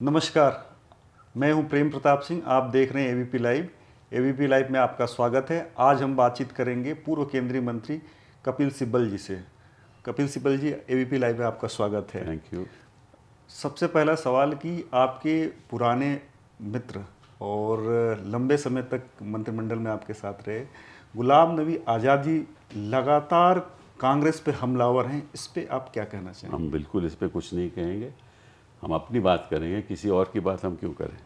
नमस्कार, मैं हूं प्रेम प्रताप सिंह। आप देख रहे हैं एबीपी लाइव। एबीपी लाइव में आपका स्वागत है। आज हम बातचीत करेंगे पूर्व केंद्रीय मंत्री कपिल सिब्बल जी से। कपिल सिब्बल जी, एबीपी लाइव में आपका स्वागत है। Thank you. सबसे पहला सवाल कि आपके पुराने मित्र और लंबे समय तक मंत्रिमंडल में आपके साथ रहे गुलाम नबी आज़ाद जी लगातार कांग्रेस पे हमलावर हैं, इस पे आप क्या कहना चाहेंगे? हम बिल्कुल इस पे कुछ नहीं कहेंगे, हम अपनी बात करेंगे, किसी और की बात हम क्यों करें।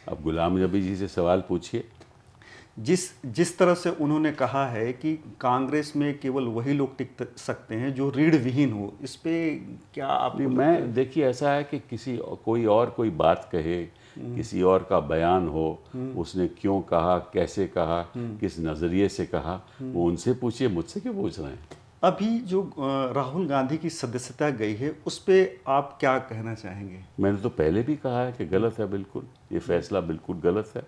अब गुलाम नबी जी से सवाल पूछिए। जिस जिस तरह से उन्होंने कहा है कि कांग्रेस में केवल वही लोग टिक सकते हैं जो रीढ़ विहीन हो, इस पे क्या नहीं, आपको लगता है? मैं देखिए, ऐसा है कि कोई बात कहे, किसी और का बयान हो, उसने क्यों कहा, कैसे कहा, किस नज़रिए से कहा, वो उनसे पूछिए, मुझसे क्यों पूछ रहे हैं। अभी जो राहुल गांधी की सदस्यता गई है, उस पे आप क्या कहना चाहेंगे? मैंने तो पहले भी कहा है कि गलत है, बिल्कुल ये फैसला बिल्कुल गलत है,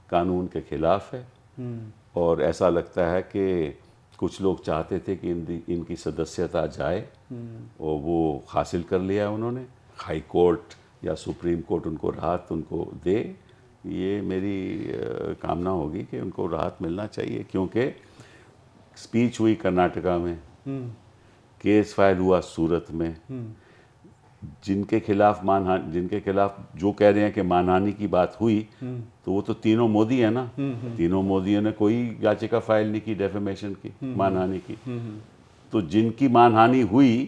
कानून के खिलाफ है। और ऐसा लगता है कि कुछ लोग चाहते थे कि इनकी सदस्यता जाए और वो हासिल कर लिया उन्होंने। हाई कोर्ट या सुप्रीम कोर्ट उनको राहत उनको दे, ये मेरी कामना होगी कि उनको राहत मिलना चाहिए। क्योंकि स्पीच हुई कर्नाटका में, केस फाइल हुआ सूरत में, जिनके खिलाफ जो कह रहे हैं कि मानहानि की बात हुई, तो वो तो तीनों मोदी है ना। तीनों मोदियों ने कोई याचिका फाइल नहीं की डेफेमेशन की, मानहानि की। तो जिनकी मानहानि हुई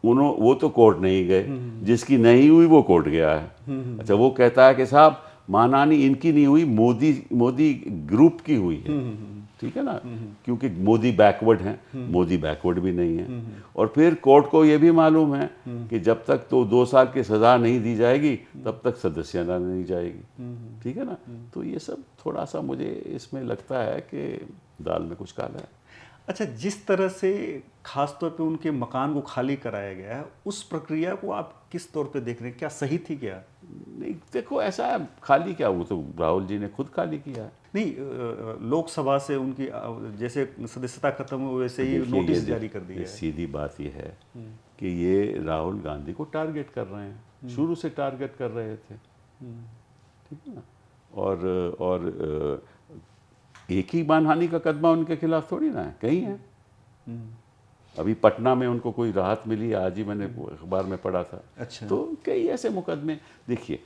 वो तो कोर्ट नहीं गए, जिसकी नहीं हुई वो कोर्ट गया है। अच्छा, वो कहता है कि साहब मानहानि इनकी नहीं हुई, मोदी ग्रुप की हुई है। ठीक है ना, क्योंकि मोदी बैकवर्ड हैं, मोदी बैकवर्ड भी नहीं है। और फिर कोर्ट को ये भी मालूम है कि जब तक तो 2 साल की सज़ा नहीं दी जाएगी तब तक सदस्यता नहीं जाएगी। ठीक है ना। तो ये सब थोड़ा सा मुझे इसमें लगता है कि दाल में कुछ काला है। अच्छा, जिस तरह से खास तौर पे उनके मकान को खाली कराया गया है, उस प्रक्रिया को आप किस तौर पे देख रहे हैं? क्या सही थी क्या? नहीं, देखो ऐसा है, खाली क्या, वो तो राहुल जी ने खुद खाली किया है। नहीं, लोकसभा से उनकी जैसे सदस्यता खत्म हुई वैसे ही देखिए, नोटिस जारी कर दिया है। सीधी बात ये है कि ये राहुल गांधी को टारगेट कर रहे हैं, शुरू से टारगेट कर रहे थे। ठीक है ना। और एक ही मानहानि का कदमा उनके खिलाफ थोड़ी ना है, कहीं है। अभी पटना में उनको कोई राहत मिली, आज ही मैंने अखबार में पढ़ा था। अच्छा। तो कई ऐसे मुकदमे, देखिए,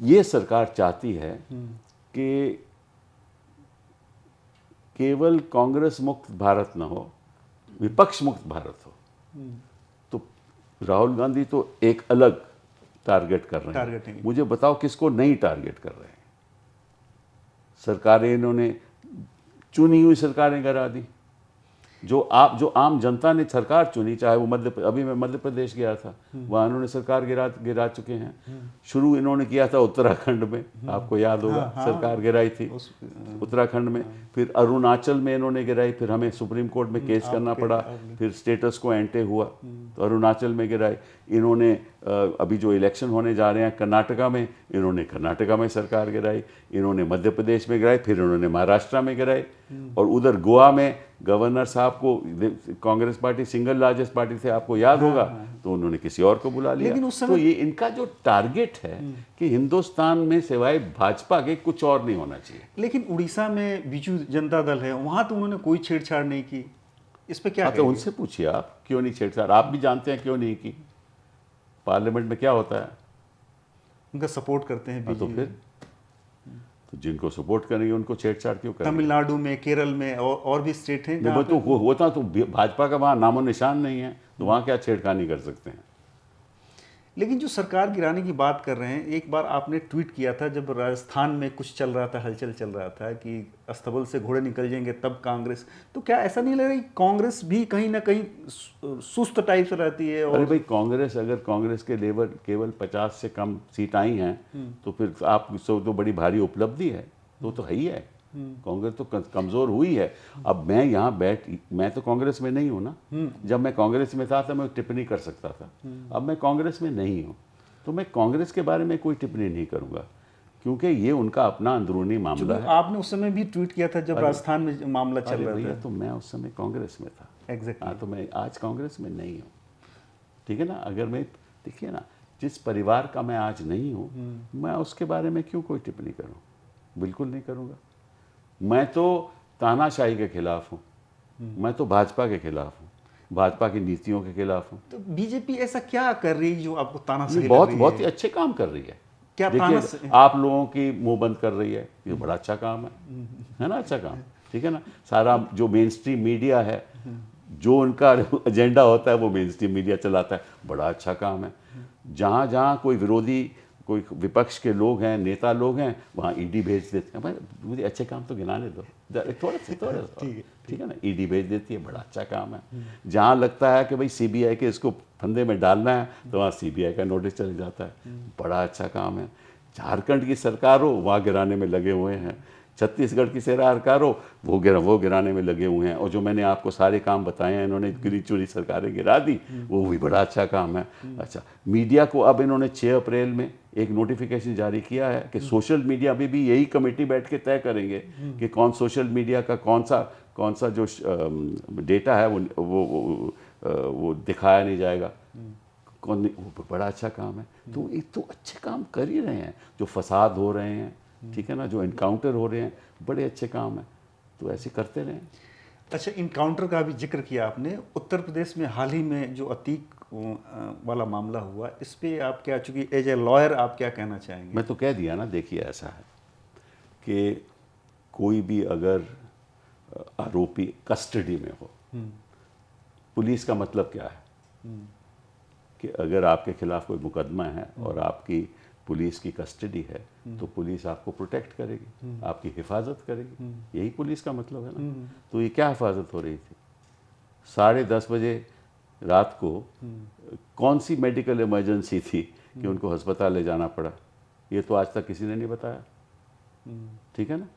ये सरकार चाहती है कि केवल कांग्रेस मुक्त भारत न हो, विपक्ष मुक्त भारत हो। तो राहुल गांधी तो एक अलग टारगेट कर रहे हैं। मुझे बताओ किसको नहीं टारगेट कर रहे हैं? सरकारें इन्होंने चुनी हुई सरकारें गिरा दी। जो आम जनता ने सरकार चुनी, चाहे वो अभी मैं मध्य प्रदेश गया था, वहाँ इन्होंने सरकार गिरा चुके हैं। शुरू इन्होंने किया था उत्तराखंड में, आपको याद होगा। सरकार गिराई थी उत्तराखंड में। फिर अरुणाचल में इन्होंने गिराई, फिर हमें सुप्रीम कोर्ट में केस करना पड़ा, फिर स्टेटस को एंटे हुआ तो अरुणाचल में गिराई। इन्होंने अभी जो इलेक्शन होने जा रहे हैं कर्नाटका में, इन्होंने कर्नाटका में सरकार गिराई, इन्होंने मध्य प्रदेश में गिराई, फिर इन्होंने महाराष्ट्र में गिराई। और उधर गोवा में गवर्नर साहब को, Congress party single largest party थे, आपको याद होगा, तो उन्होंने किसी और को बुला लिया। तो ये इनका जो टारगेट है कि हिंदुस्तान में सिवाय भाजपा के कुछ और नहीं होना चाहिए। लेकिन उड़ीसा में बीजू जनता दल है, वहां तो उन्होंने कोई छेड़छाड़ नहीं की, इस पे क्या? तो उनसे पूछिए आप, क्यों नहीं छेड़छाड़। आप भी जानते हैं क्यों नहीं की। पार्लियामेंट में क्या होता है, उनका सपोर्ट करते हैं तो बीजेपी। फिर तो जिनको सपोर्ट करेंगे उनको छेड़छाड़ क्यों करेंगे? तमिलनाडु में, केरल में और भी स्टेट हैं वो तो होता तो भाजपा का वहाँ नामो निशान नहीं है, तो वहाँ क्या छेड़खानी कर सकते हैं? लेकिन जो सरकार गिराने की बात कर रहे हैं, एक बार आपने ट्वीट किया था जब राजस्थान में कुछ चल रहा था, हलचल चल रहा था कि अस्तबल से घोड़े निकल जाएंगे तब कांग्रेस, तो क्या ऐसा नहीं लग रहा कि कांग्रेस भी कहीं ना कहीं सुस्त टाइप से रहती है? अरे भाई, अगर कांग्रेस के लेवल केवल 50 से कम सीट आई हैं तो फिर आप तो बड़ी भारी उपलब्धि है, तो है ही है। कांग्रेस तो कमज़ोर हुई है। अब मैं तो कांग्रेस में नहीं हूँ ना। जब मैं कांग्रेस में था तो मैं टिप्पणी कर सकता था। अब मैं कांग्रेस में नहीं हूँ, तो मैं कांग्रेस के बारे में कोई टिप्पणी नहीं करूँगा, क्योंकि ये उनका अपना अंदरूनी मामला है। आपने उस समय भी ट्वीट किया था जब राजस्थान में मामला चल रहा था। तो मैं उस समय कांग्रेस में था। एग्जैक्टली। हाँ, तो मैं आज कांग्रेस में नहीं हूँ। ठीक है ना। अगर मैं, देखिए ना, जिस परिवार का मैं आज नहीं हूँ, मैं उसके बारे में क्यों कोई टिप्पणी करूँ? बिल्कुल नहीं करूँगा। मैं तो तानाशाही के खिलाफ हूँ, मैं तो भाजपा के खिलाफ हूँ, भाजपा की नीतियों के खिलाफ हूँ। तो बीजेपी ऐसा क्या कर रही है जो आपको ये तानाशाही लग बहुत रही बहुत ही है? अच्छे काम कर रही है। क्या देखिए, ताना आप लोगों की मुंह बंद कर रही है, ये बड़ा अच्छा काम है ना? अच्छा काम, ठीक है ना? सारा जो मेन स्ट्रीम मीडिया है, जो उनका एजेंडा होता है वो मेन स्ट्रीम मीडिया चलाता है, बड़ा अच्छा काम है। जहाँ जहाँ कोई विरोधी, कोई विपक्ष के लोग हैं, नेता लोग हैं, वहाँ ईडी भेज देते हैं। भाई मुझे अच्छे काम तो गिनाने दो, थोड़ा सा ठीक है ना? ईडी भेज देती है, बड़ा अच्छा काम है। जहाँ लगता है कि भाई सीबीआई के इसको फंदे में डालना है, तो वहाँ सीबीआई का नोटिस चल जाता है, बड़ा अच्छा काम है। झारखंड की सरकार हो, वहाँ गिराने में लगे हुए हैं। छत्तीसगढ़ की सरकार हो, वो गिराने में लगे हुए हैं। और जो मैंने आपको सारे काम बताए हैं, इन्होंने गिरी चुरी सरकारें गिरा दी, वो भी बड़ा अच्छा काम है। अच्छा, मीडिया को अब इन्होंने 6 अप्रैल में एक नोटिफिकेशन जारी किया है कि सोशल मीडिया में भी यही कमेटी बैठ के तय करेंगे कि कौन सोशल मीडिया का कौन सा जो डेटा है वो दिखाया नहीं जाएगा, कौन नहीं, वो बड़ा अच्छा काम है। तो एक तो अच्छे काम कर ही रहे हैं। जो फसाद हो रहे हैं, ठीक है ना, जो इनकाउंटर हो रहे हैं, बड़े अच्छे काम हैं, तो ऐसे करते रहें। अच्छा, इनकाउंटर का भी जिक्र किया आपने। उत्तर प्रदेश में हाल ही में जो अतीक वाला मामला हुआ, इस पे आप क्या, चूंकि एज ए लॉयर आप क्या कहना चाहेंगे? मैं तो कह दिया ना, देखिए ऐसा है कि कोई भी अगर आरोपी कस्टडी में हो, पुलिस का मतलब क्या है कि अगर आपके खिलाफ कोई मुकदमा है और आपकी पुलिस की कस्टडी है, तो पुलिस आपको प्रोटेक्ट करेगी, आपकी हिफाजत करेगी, यही पुलिस का मतलब है ना। तो ये क्या हिफाजत हो रही थी? 10:30 बजे रात को कौन सी मेडिकल इमरजेंसी थी कि उनको अस्पताल ले जाना पड़ा? ये तो आज तक किसी ने नहीं बताया, ठीक है ना?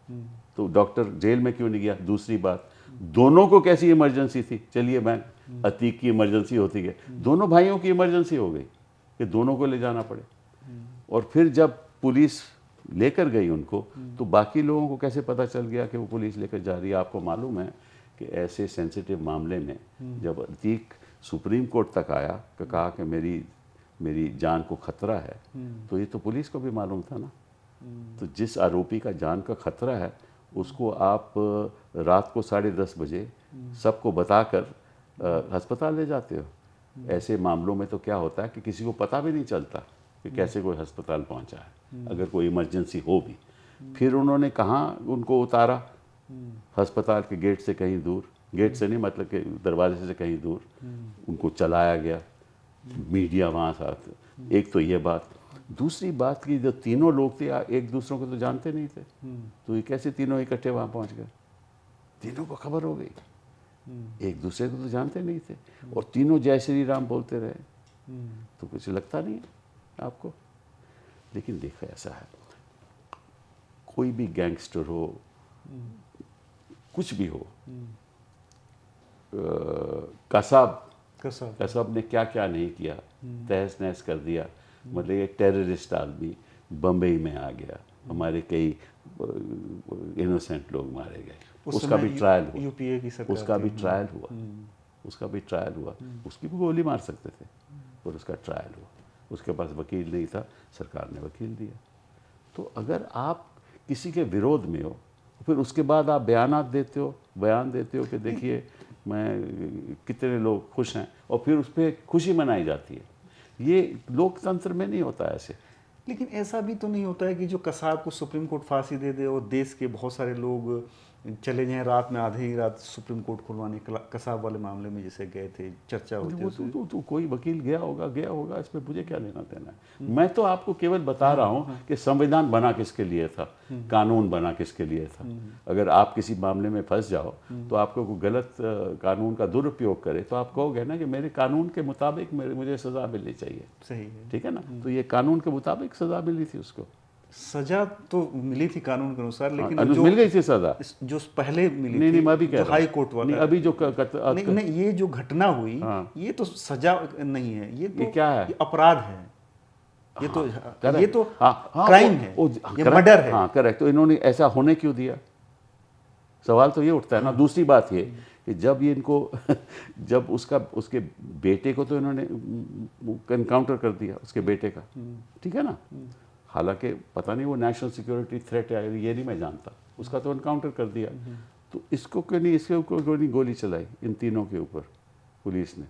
तो डॉक्टर जेल में क्यों नहीं गया? दूसरी बात, दोनों को कैसी इमरजेंसी थी? चलिए, मैं अतीक की इमरजेंसी होती है, दोनों भाइयों की इमरजेंसी हो गई कि दोनों को ले जाना पड़े। और फिर जब पुलिस लेकर गई उनको, तो बाकी लोगों को कैसे पता चल गया कि वो पुलिस लेकर जा रही है? आपको मालूम है कि ऐसे सेंसिटिव मामले में जब अतीक सुप्रीम कोर्ट तक आया कि कहा कि मेरी जान को खतरा है, तो ये तो पुलिस को भी मालूम था ना। तो जिस आरोपी का जान का खतरा है, उसको आप रात को 10:30 बजे सबको बताकर अस्पताल ले जाते हो। ऐसे मामलों में तो क्या होता है कि किसी को पता भी नहीं चलता कि कैसे कोई अस्पताल पहुंचा है, अगर कोई इमरजेंसी हो भी। फिर उन्होंने कहाँ उनको उतारा? अस्पताल के गेट से कहीं दूर, गेट से नहीं मतलब कि दरवाजे से कहीं दूर उनको चलाया गया, मीडिया वहाँ साथ। एक तो ये बात। दूसरी बात कि जो तीनों लोग थे एक दूसरों को तो जानते नहीं थे, तो ये कैसे तीनों इकट्ठे वहाँ पहुँच गए? तीनों को खबर हो गई, एक दूसरे को तो जानते नहीं थे, और तीनों जय श्री राम बोलते रहे, तो कुछ लगता नहीं है आपको? लेकिन देखो ऐसा है, कोई भी गैंगस्टर हो, कुछ भी हो, कसब ने क्या क्या नहीं किया, तहस नहस कर दिया। मतलब एक टेररिस्ट आदमी बम्बई में आ गया, हमारे कई इनोसेंट लोग मारे गए, उसका भी ट्रायल हुआ, यूपीए की सरकार उसका भी ट्रायल हुआ, उसका भी ट्रायल हुआ। उसकी भी गोली मार सकते थे, और उसका ट्रायल हुआ। उसके पास वकील नहीं था, सरकार ने वकील दिया। तो अगर आप किसी के विरोध में हो, फिर उसके बाद आप बयान देते हो कि देखिए मैं कितने लोग खुश हैं, और फिर उस पर खुशी मनाई जाती है। ये लोकतंत्र में नहीं होता ऐसे। लेकिन ऐसा भी तो नहीं होता है कि जो कसाब को सुप्रीम कोर्ट फांसी दे दे और देश के बहुत सारे लोग चले जाएं रात में, आधी रात सुप्रीम कोर्ट खुलवाने, कसाब वाले मामले में जैसे गए थे, चर्चा होती है। तो कोई वकील गया होगा, इसमें मुझे क्या लेना देना है? मैं तो आपको केवल बता रहा हूँ कि संविधान बना किसके लिए था, कानून बना किसके लिए था। अगर आप किसी मामले में फंस जाओ, तो आपको कोई गलत कानून का दुरुपयोग करे, तो आप कहोगे ना कि मेरे कानून के मुताबिक मुझे सजा मिलनी चाहिए। सही है, ठीक है ना? तो ये कानून के मुताबिक सजा मिली थी उसको। सजा तो मिली थी कानून के अनुसार, लेकिन जो मिल गई थी सजा, जो पहले मिली नहीं, थी, मैं भी कह रहा हूं, हाई कोर्ट वाला, नहीं, अभी जो नहीं, ये जो घटना हुई, ये तो सजा नहीं है, ये तो क्या है? ये अपराध है, ये तो क्राइम है, ये मर्डर है। हाँ, करेक्ट। तो इन्होंने ऐसा होने क्यों दिया? सवाल तो ये उठता है ना। दूसरी बात ये कि जब ये इनको जब उसके बेटे को तो इन्होंने एनकाउंटर कर दिया, उसके बेटे का, ठीक है ना, हालांकि पता नहीं वो नेशनल सिक्योरिटी थ्रेट है ये नहीं मैं जानता, उसका तो एनकाउंटर कर दिया, तो इसको क्यों नहीं, इसके ऊपर क्यों नहीं गोली चलाई इन तीनों के ऊपर पुलिस ने,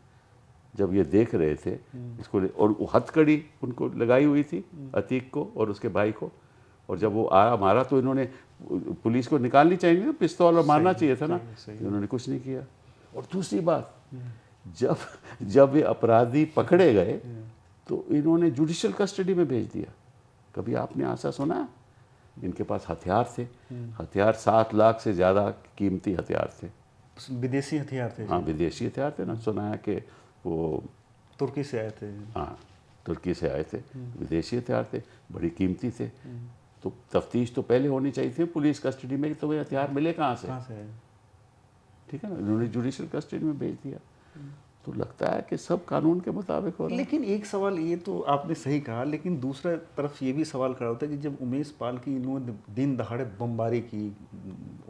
जब ये देख रहे थे इसको, और वो हथकड़ी उनको लगाई हुई थी अतीक को और उसके भाई को, और जब वो आया मारा तो इन्होंने पुलिस को निकालनी चाहिए ना पिस्तौल और मारना चाहिए था ना, इन्होंने कुछ नहीं किया। और दूसरी बात, जब जब ये अपराधी पकड़े गए तो इन्होंने जुडिशियल कस्टडी में भेज दिया। कभी आपने ऐसा सुना? इनके पास हथियार थे, हथियार 7 लाख से ज़्यादा कीमती हथियार थे, विदेशी हथियार थे। हाँ विदेशी हथियार थे ना, सुना है कि वो तुर्की से आए थे। हाँ तुर्की से आए थे, विदेशी हथियार थे, बड़ी कीमती थे, तो तफ्तीश तो पहले होनी चाहिए थी पुलिस कस्टडी में, तो वे हथियार मिले कहाँ से? ठीक है ना, इन्होंने जुडिशियल कस्टडी में भेज दिया, तो लगता है कि सब कानून के मुताबिक हो रहा है। लेकिन एक सवाल, ये तो आपने सही कहा, लेकिन दूसरा तरफ ये भी सवाल खड़ा होता है कि जब उमेश पाल की इन्होंने दिन दहाड़े बमबारी की,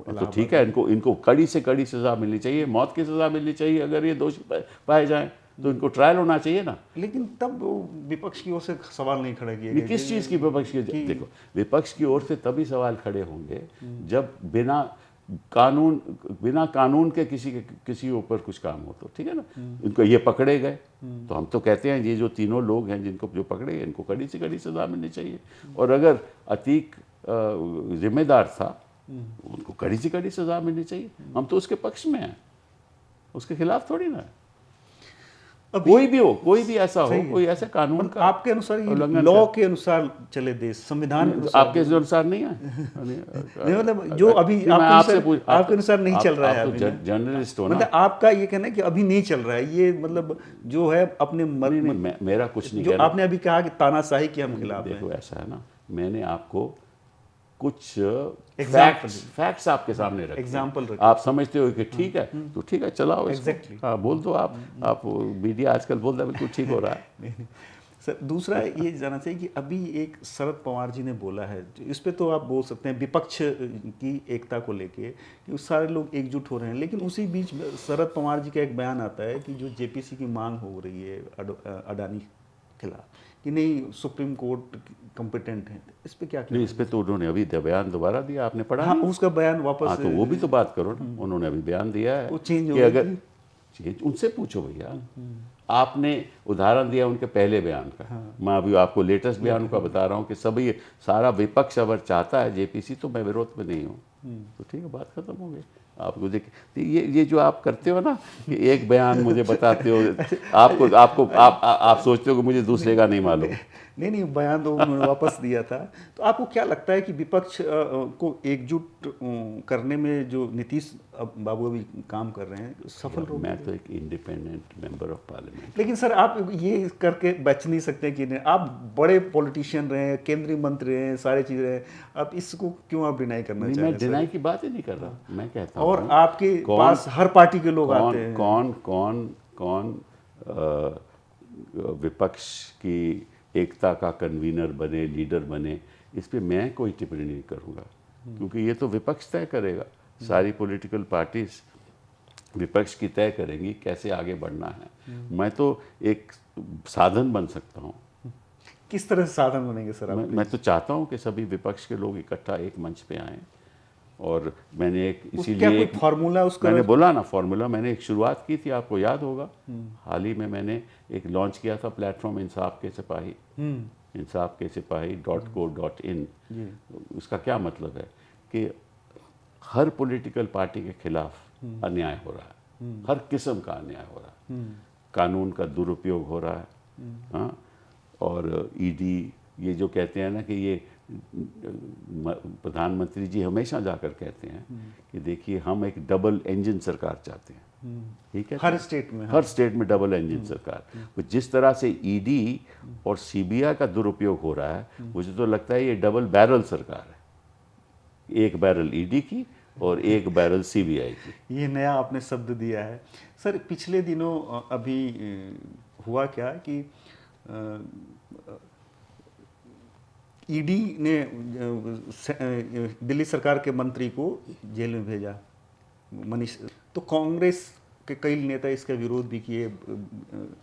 तो ठीक है, इनको कड़ी से कड़ी सजा मिलनी चाहिए, मौत की सजा मिलनी चाहिए, अगर ये दोषी पाए जाएं तो इनको ट्रायल होना चाहिए ना। लेकिन तब विपक्ष की ओर से सवाल नहीं खड़ा किया ये किस चीज़ की विपक्ष की? देखो, विपक्ष की ओर से तभी सवाल खड़े होंगे जब बिना कानून के किसी ऊपर कुछ काम हो, तो ठीक है ना। इनको ये पकड़े गए तो हम तो कहते हैं ये जो तीनों लोग हैं जिनको जो पकड़े गए इनको कड़ी से कड़ी सजा मिलनी चाहिए, और अगर अतीक जिम्मेदार था उनको कड़ी से कड़ी सजा मिलनी चाहिए। हम तो उसके पक्ष में हैं, उसके खिलाफ थोड़ी ना है। कोई भी ऐसा हो, कोई ऐसा कानून का आपके अनुसार ये लॉ के अनुसार चले देश, संविधान के अनुसार, आपके अनुसार नहीं है? नहीं मतलब जो अभी आपके अनुसार नहीं चल रहा है, आप तो जर्नलिस्ट हो ना, मतलब आपका ये कहना है कि अभी नहीं चल रहा है ये, मतलब जो है अपने मेरा कुछ नहीं जो कहना। आपने अभी कहा कि तानाशाही के हम खिलाफ हैं। देखो ऐसा है ना, मैंने आपको कुछ फैक्ट्स आपके सामने रखे, एग्जाम्पल रखे, आप समझते हो कि ठीक है तो ठीक है, चलाओ एग्जैक्टली, हाँ बोल दो आप मीडिया आजकल बोल रहा है बिल्कुल ठीक हो रहा है। सर दूसरा ये जानना चाहिए कि अभी एक शरद पवार जी ने बोला है, इस पे तो आप बोल सकते हैं विपक्ष की एकता को लेके कि सारे लोग एकजुट हो रहे हैं, लेकिन उसी बीच शरद पवार जी का एक बयान आता है कि जो जेपीसी की मांग हो रही है अडानी के खिलाफ कि नहीं सुप्रीम कोर्ट कॉम्पिटेंट है, इस पे क्या? नहीं, इस पे तो उन्होंने अभी बयान दोबारा दिया, आपने पढ़ा? हाँ, उसका बयान वापस, हाँ तो वो भी तो बात करो ना, उन्होंने अभी बयान दिया है वो चेंज कि अगर चेंज, उनसे पूछो भैया, आपने उदाहरण दिया उनके पहले बयान का, मैं अभी आपको लेटेस्ट बयान का बता रहा हूँ कि सभी सारा विपक्ष अगर चाहता है जेपीसी तो मैं विरोध में नहीं हूँ, तो ठीक है, बात खत्म हो गई। आपको देख ये जो आप करते हो ना कि एक बयान मुझे बताते हो, आप सोचते हो कि मुझे दूसरे का नहीं मालूम। नहीं बयान तो उन्होंने वापस दिया था। तो आपको क्या लगता है कि विपक्ष को एकजुट करने में जो नीतीश बाबू अभी काम कर रहे हैं सफल हो? मैं तो एक इंडिपेंडेंट मेंबर ऑफ पार्लियामेंट। लेकिन सर आप ये करके बच नहीं सकते कि नहीं, आप बड़े पॉलिटिशियन रहे हैं, केंद्रीय मंत्री रहे हैं, सारी चीज़ें रहे, आप इसको क्यों आप डिनाई करना चाह रहे हैं? मैं डिनाई की बात ही नहीं कर रहा, मैं कहता हूँ, और आपके पास हर पार्टी के लोग आते हैं, कौन विपक्ष की एकता का कन्वीनर बने, लीडर बने, इस पे मैं कोई टिप्पणी नहीं करूँगा, क्योंकि ये तो विपक्ष तय करेगा। सारी पॉलिटिकल पार्टीज विपक्ष की तय करेंगी कैसे आगे बढ़ना है, मैं तो एक साधन बन सकता हूँ। किस तरह से साधन बनेंगे सर? मैं तो चाहता हूँ कि सभी विपक्ष के लोग इकट्ठा एक मंच पे आएँ, और मैंने एक इसीलिए एक फार्मूला उसका मैंने बोला ना, फार्मूला मैंने एक शुरुआत की थी, आपको याद होगा, हाल ही में मैंने एक लॉन्च किया था प्लेटफॉर्म इंसाफ के सिपाही, insafkeSipahi.co.in। उसका क्या मतलब है कि हर पॉलिटिकल पार्टी के खिलाफ अन्याय हो रहा है, हर किस्म का अन्याय हो रहा है, कानून का दुरुपयोग हो रहा है, हाँ, और ईडी ये जो कहते हैं ना कि ये प्रधानमंत्री जी हमेशा जाकर कहते हैं कि देखिए हम एक डबल इंजन सरकार चाहते हैं, ठीक है, हर स्टेट में, हर स्टेट में डबल इंजन सरकार। तो जिस तरह से ईडी और सीबीआई का दुरुपयोग हो रहा है, मुझे तो लगता है ये डबल बैरल सरकार है, एक बैरल ईडी की और एक बैरल सीबीआई की। ये नया आपने शब्द दिया है सर। पिछले दिनों अभी हुआ क्या कि ईडी ने दिल्ली सरकार के मंत्री को जेल में भेजा, मनीष, तो कांग्रेस के कई नेता इसका विरोध भी किए,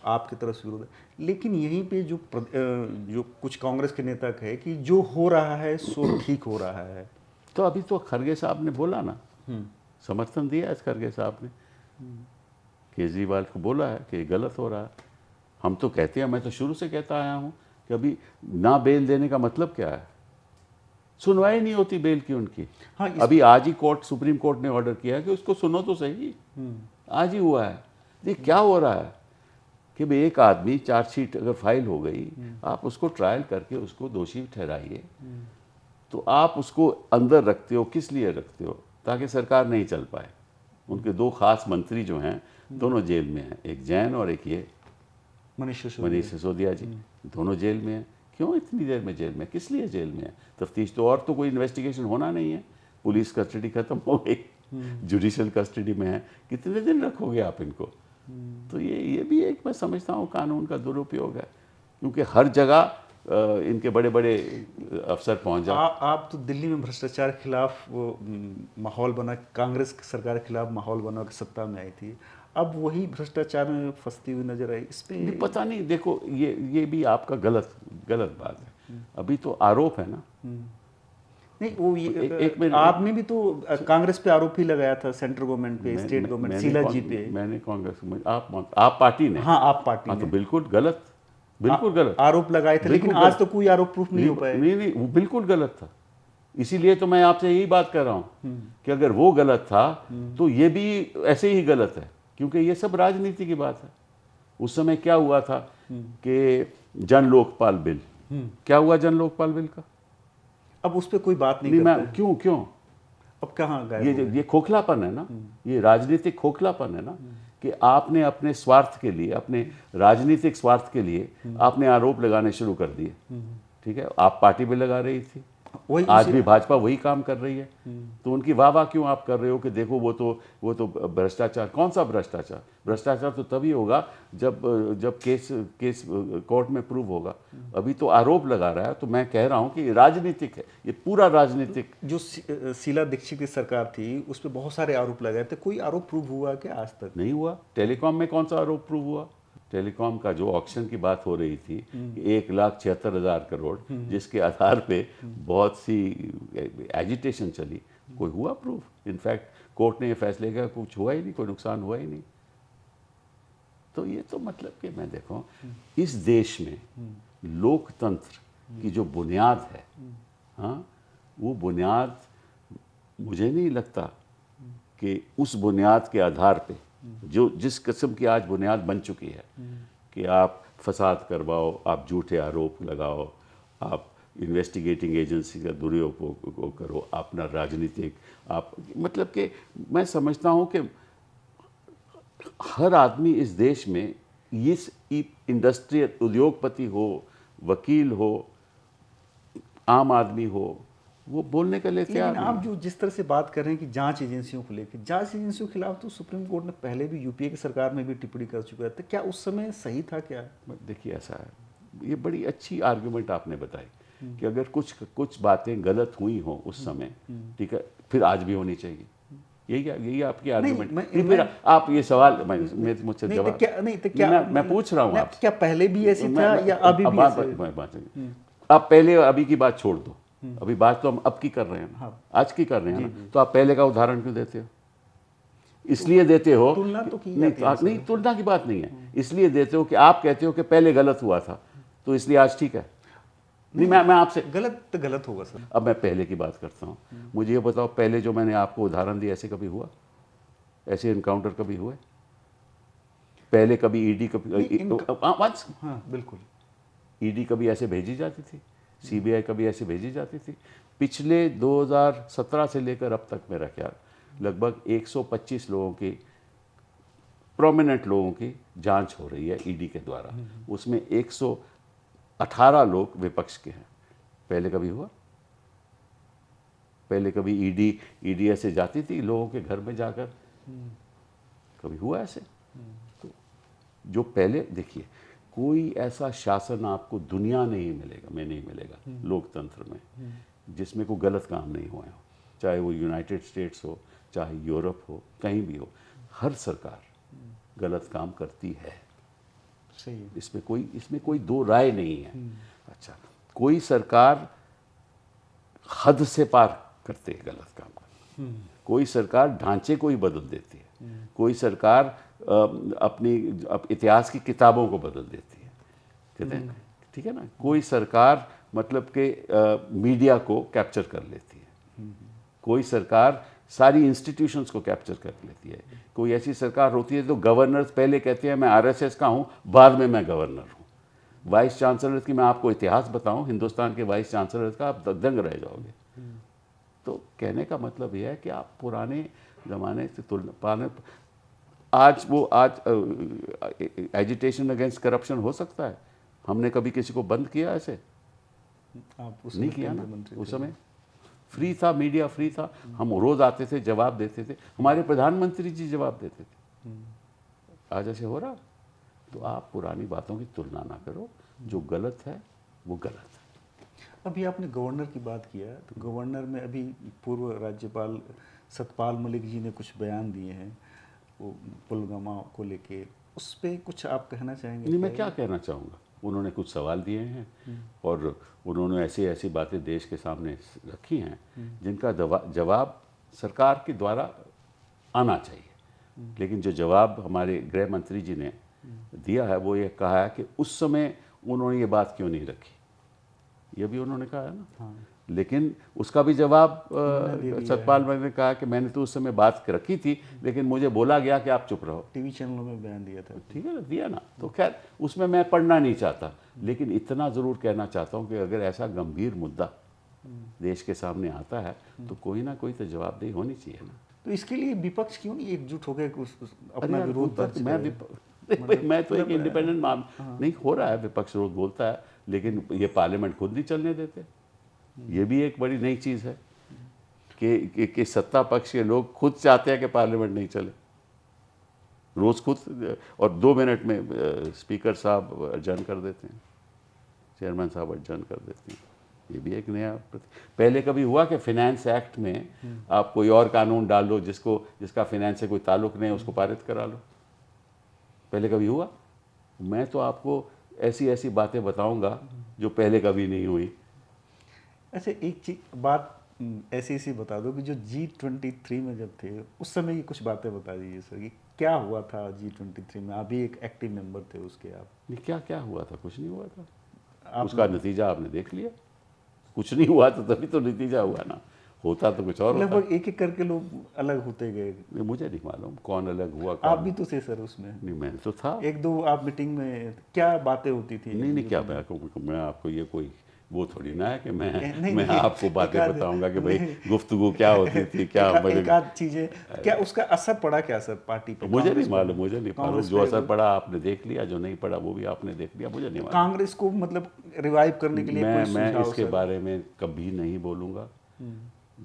आपकी तरफ से विरोध है, लेकिन यहीं पे जो कुछ कांग्रेस के नेता कहे कि जो हो रहा है सो ठीक हो रहा है। तो अभी तो खड़गे साहब ने बोला ना, समर्थन दिया है खड़गे साहब ने, केजरीवाल को बोला है कि गलत हो रहा है। हम तो कहते हैं, मैं तो शुरू से कहता आया हूँ कि अभी ना बेल देने का मतलब क्या है, सुनवाई नहीं होती बेल की उनकी। हाँ, अभी आज ही सुप्रीम कोर्ट ने ऑर्डर किया कि उसको सुनो तो सही, आज ही हुआ है। ये क्या हो रहा है कि भाई एक आदमी चार्जशीट अगर फाइल हो गई, आप उसको ट्रायल करके उसको दोषी ठहराइए, तो आप उसको अंदर रखते हो, किस लिए रखते हो? ताकि सरकार नहीं चल पाए। उनके दो खास मंत्री जो हैं दोनों जेल में हैं, एक जैन और एक ये मनीष सिसोदिया जी, दोनों जेल में हैं। क्यों इतनी देर में जेल में, किस लिए जेल में है? तफ्तीश तो, और तो कोई इन्वेस्टिगेशन होना नहीं है, पुलिस कस्टडी खत्म हो गई, जुडिशल कस्टडी में है, कितने दिन रखोगे आप इनको? तो ये भी एक, मैं समझता हूँ, कानून का दुरुपयोग है, क्योंकि हर जगह इनके बड़े बड़े अफसर पहुंच जाते। आप तो दिल्ली में भ्रष्टाचार के खिलाफ वो माहौल बना, कांग्रेस की सरकार के खिलाफ माहौल बना के सत्ता में आई थी, अब वही भ्रष्टाचार में फंसती हुई नजर आई। इस पे पता नहीं, देखो ये भी आपका गलत बात है। अभी तो आरोप है ना, नहीं वो एक आपने भी तो कांग्रेस पे आरोप ही लगाया था, सेंट्रल गवर्नमेंट पे, स्टेट गवर्नमेंट, शीला जी पे। मैंने कांग्रेस में, आप पार्टी ने, हाँ आप पार्टी हाँ, ने तो बिल्कुल गलत, बिल्कुल गलत आरोप लगाए थे, लेकिन आज तो कोई आरोप प्रूफ नहीं हो पाए। नहीं, वो बिल्कुल गलत था। इसीलिए तो मैं आपसे यही बात कर रहा हूँ कि अगर वो गलत था तो ये भी ऐसे ही गलत है, क्योंकि ये सब राजनीति की बात है। उस समय क्या हुआ था कि जन लोकपाल बिल, क्या हुआ जन लोकपाल बिल का? अब उस पर कोई बात नहीं करता है। क्यों अब कहाँ गए? ये खोखलापन है ना, ये राजनीतिक खोखलापन है ना, कि आपने अपने स्वार्थ के लिए, अपने राजनीतिक स्वार्थ के लिए आपने आरोप लगाने शुरू कर दिए। ठीक है, आप पार्टी भी लगा रही थी, आज भी भाजपा वही काम कर रही है, तो उनकी वाह क्यों आप कर रहे हो कि देखो वो तो भ्रष्टाचार? कौन सा भ्रष्टाचार? भ्रष्टाचार तो तभी होगा जब केस कोर्ट में प्रूव होगा। अभी तो आरोप लगा रहा है, तो मैं कह रहा हूं कि राजनीतिक है, ये पूरा राजनीतिक। जो शीला दीक्षित की सरकार थी उस पर बहुत सारे आरोप लगाए थे, कोई आरोप प्रूव हुआ क्या? आज तक नहीं हुआ। टेलीकॉम में कौन सा आरोप प्रूव हुआ? टेलीकॉम का जो ऑक्शन की बात हो रही थी, 1,76,000 करोड़, जिसके आधार पे बहुत सी एजिटेशन चली, कोई हुआ प्रूफ? इनफैक्ट कोर्ट ने ये फैसले किया, कुछ हुआ ही नहीं, कोई नुकसान हुआ ही नहीं। तो ये तो मतलब कि मैं देखो, इस देश में लोकतंत्र की जो बुनियाद है, हाँ, वो बुनियाद, मुझे नहीं लगता कि उस बुनियाद के आधार पे जो जिस किस्म की आज बुनियाद बन चुकी है कि आप फसाद करवाओ, आप झूठे आरोप लगाओ, आप इन्वेस्टिगेटिंग एजेंसी का दुरुपयोग करो, अपना राजनीतिक, आप, मतलब कि मैं समझता हूँ कि हर आदमी इस देश में, इस इंडस्ट्रियल उद्योगपति हो, वकील हो, आम आदमी हो, वो बोलने के लिए तैयार नहीं। आप जो जिस तरह से बात कर रहे हैं कि जांच एजेंसियों को लेकर, जांच एजेंसियों के खिलाफ तो सुप्रीम कोर्ट ने पहले भी यूपीए की सरकार में भी टिप्पणी कर चुका था, क्या उस समय सही था क्या? देखिए ऐसा है, ये बड़ी अच्छी आर्गुमेंट आपने बताई कि अगर कुछ बातें गलत हुई हों उस समय, ठीक है, फिर आज भी होनी चाहिए। यही आपकी आर्गुमेंट नहीं, फिर आप ये सवाल मुझसे जवाब क्या मैं पूछ रहा हूँ आपसे, क्या पहले भी ऐसी था या अभी भी ऐसे? आप पहले अभी की बात छोड़ दो, अभी बात तो हम अब की कर रहे हैं, हाँ, आज की कर रहे हैं ना, तो आप पहले का उदाहरण क्यों देते हो? इसलिए देते हो, तुलना तो की नहीं, तुलना की बात नहीं है, इसलिए देते हो कि आप कहते हो कि पहले गलत हुआ था तो इसलिए आज ठीक है। नहीं, मैं आपसे, गलत होगा सर। अब मैं पहले की बात करता हूँ, मुझे ये बताओ, पहले जो मैंने आपको उदाहरण दिया, ऐसे कभी हुआ? ऐसे इनकाउंटर कभी हुए? पहले कभी ईडी हाँ बिल्कुल, ईडी कभी ऐसे भेजी जाती थी, सीबीआई कभी ऐसे भेजी जाती थी? पिछले 2017 से लेकर अब तक मेरा ख्याल लगभग 125 लोगों की, प्रोमिनेंट लोगों की जांच हो रही है ईडी के द्वारा, उसमें 118 लोग विपक्ष के हैं। पहले कभी हुआ? पहले कभी ईडी ऐसे जाती थी लोगों के घर में जाकर? कभी हुआ ऐसे? तो जो पहले, देखिए, कोई ऐसा शासन आपको दुनिया नहीं मिलेगा, में नहीं मिलेगा लोकतंत्र में, जिसमें कोई गलत काम नहीं हुए हो, चाहे वो यूनाइटेड स्टेट्स हो, चाहे यूरोप हो, कहीं भी हो, हर सरकार गलत काम करती है। सही है। इसमें कोई दो राय नहीं है। अच्छा, कोई सरकार हद से पार करते है गलत काम, कोई सरकार ढांचे को ही बदल देती है, कोई सरकार अपनी इतिहास की किताबों को बदल देती है, कहते हैं, ठीक है ना। कोई सरकार मतलब कि मीडिया को कैप्चर कर लेती है, कोई सरकार सारी इंस्टीट्यूशंस को कैप्चर कर लेती है, कोई ऐसी सरकार होती है तो गवर्नर्स पहले कहते हैं मैं आरएसएस का हूँ, बाद में मैं गवर्नर हूँ। वाइस चांसलर की मैं आपको इतिहास बताऊं, हिंदुस्तान के वाइस चांसलर का, आप दंग रह जाओगे। तो कहने का मतलब यह है कि आप पुराने ज़माने से तुलना, आज एजिटेशन अगेंस्ट करप्शन हो सकता है। हमने कभी किसी को बंद किया ऐसे? आप नहीं किया ना। उस समय फ्री था, मीडिया फ्री था, हम रोज आते थे, जवाब देते थे, हमारे प्रधानमंत्री जी जवाब देते थे। आज ऐसे हो रहा? तो आप पुरानी बातों की तुलना ना करो, जो गलत है वो गलत है। अभी आपने गवर्नर की बात किया, तो गवर्नर में अभी पूर्व राज्यपाल सतपाल मलिक जी ने कुछ बयान दिए हैं वो पुलवामा को लेके, उस पर कुछ आप कहना चाहेंगे? नहीं, मैं क्या कहना चाहूँगा, उन्होंने कुछ सवाल दिए हैं और उन्होंने ऐसी ऐसी बातें देश के सामने रखी हैं जिनका जवाब सरकार के द्वारा आना चाहिए। लेकिन जो जवाब हमारे गृह मंत्री जी ने दिया है वो ये कहा है कि उस समय उन्होंने ये बात क्यों नहीं रखी, ये भी उन्होंने कहा है ना। हाँ। लेकिन उसका भी जवाब दे दिया सतपाल मलिक ने कहा कि मैंने तो उस समय बात रखी थी, लेकिन मुझे बोला गया कि आप चुप रहो। टीवी चैनलों में बयान दिया था। ठीक है ना, दिया ना। तो खैर उसमें मैं पढ़ना नहीं चाहता, लेकिन इतना ज़रूर कहना चाहता हूँ कि अगर ऐसा गंभीर मुद्दा देश के सामने आता है तो कोई ना कोई तो जवाबदेही होनी चाहिए ना। तो इसके लिए विपक्ष क्यों नहीं एकजुट हो गए अपना यार, विरोध दर्ज करे? मैं तो एक इंडिपेंडेंट नहीं हो रहा है, विपक्ष रोज बोलता है, लेकिन ये पार्लियामेंट खुद नहीं चलने देते। ये भी एक बड़ी नई चीज़ है कि सत्ता पक्ष के लोग खुद चाहते हैं कि पार्लियामेंट नहीं चले, रोज खुद, और 2 मिनट में स्पीकर साहब adjourn कर देते हैं, चेयरमैन साहब adjourn कर देते हैं। ये भी एक नया पहले कभी हुआ कि फाइनेंस एक्ट में आप कोई और कानून डाल दो जिसका फाइनेंस से कोई ताल्लुक नहीं है, उसको पारित करा लो? पहले कभी हुआ? मैं तो आपको ऐसी ऐसी बातें बताऊंगा जो पहले कभी नहीं हुई। अच्छा, एक चीज बात ऐसी ऐसी बता दो कि जो G23 में जब थे उस समय की कुछ बातें बता दीजिए सर, कि क्या हुआ था G23 में? आप भी एक एक्टिव मेंबर थे उसके। आप नहीं, क्या क्या हुआ था? कुछ नहीं हुआ था। उसका नतीजा आपने देख लिया। कुछ नहीं हुआ तो तभी तो नतीजा हुआ ना, होता तो कुछ और होता। लगभग एक एक करके लोग अलग होते गए। मुझे नहीं मालूम कौन अलग हुआ। आप भी तो थे सर उसमें। नहीं, मैं तो था। 1-2 आप मीटिंग में, क्या बातें होती थी? नहीं, क्या मैं आपको ये कोई वो थोड़ी ना है कि नहीं, मैं आपको बातें बताऊंगा कि भाई गुफ्तगू क्या होती थी, क्या एक आध चीजें, क्या उसका असर पड़ा क्या सर पार्टी पे? मुझे नहीं मालूम। जो असर पड़ा आपने देख लिया, जो नहीं पड़ा वो भी आपने देख लिया, मुझे नहीं मालूम। कांग्रेस को मतलब रिवाइव करने के लिए मैं इसके बारे में कभी नहीं बोलूँगा।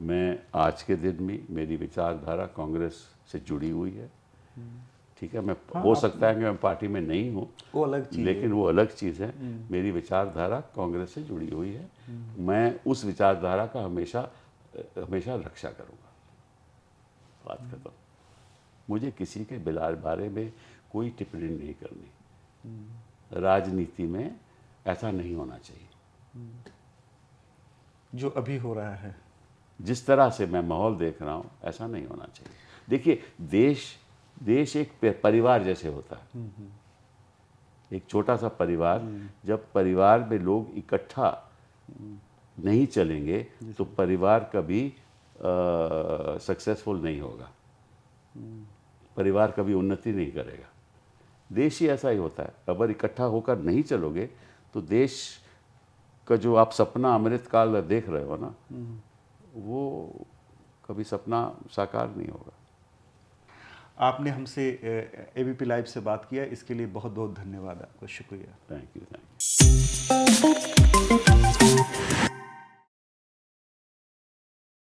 मैं आज के दिन भी मेरी विचारधारा कांग्रेस से जुड़ी हुई है, ठीक है। मैं हो सकता है कि मैं पार्टी में नहीं हूँ, वो अलग चीज़ लेकिन वो अलग चीज़ है। मेरी विचारधारा कांग्रेस से जुड़ी हुई है। मैं उस विचारधारा का हमेशा रक्षा करूँगा। बात खत्म। मुझे किसी के बारे में कोई टिप्पणी नहीं करनी। राजनीति में ऐसा नहीं होना चाहिए जो अभी हो रहा है। जिस तरह से मैं माहौल देख रहा हूँ, ऐसा नहीं होना चाहिए। देखिए, देश एक परिवार जैसे होता है। एक छोटा सा परिवार, जब परिवार में लोग इकट्ठा नहीं चलेंगे तो परिवार कभी सक्सेसफुल नहीं होगा, परिवार कभी उन्नति नहीं करेगा। देश ही ऐसा ही होता है। अगर इकट्ठा होकर नहीं चलोगे तो देश का जो आप सपना अमृतकाल देख रहे हो ना, वो कभी सपना साकार नहीं होगा। आपने हमसे एबीपी लाइव से बात किया, इसके लिए बहुत बहुत धन्यवाद आपका। शुक्रिया। Thank you.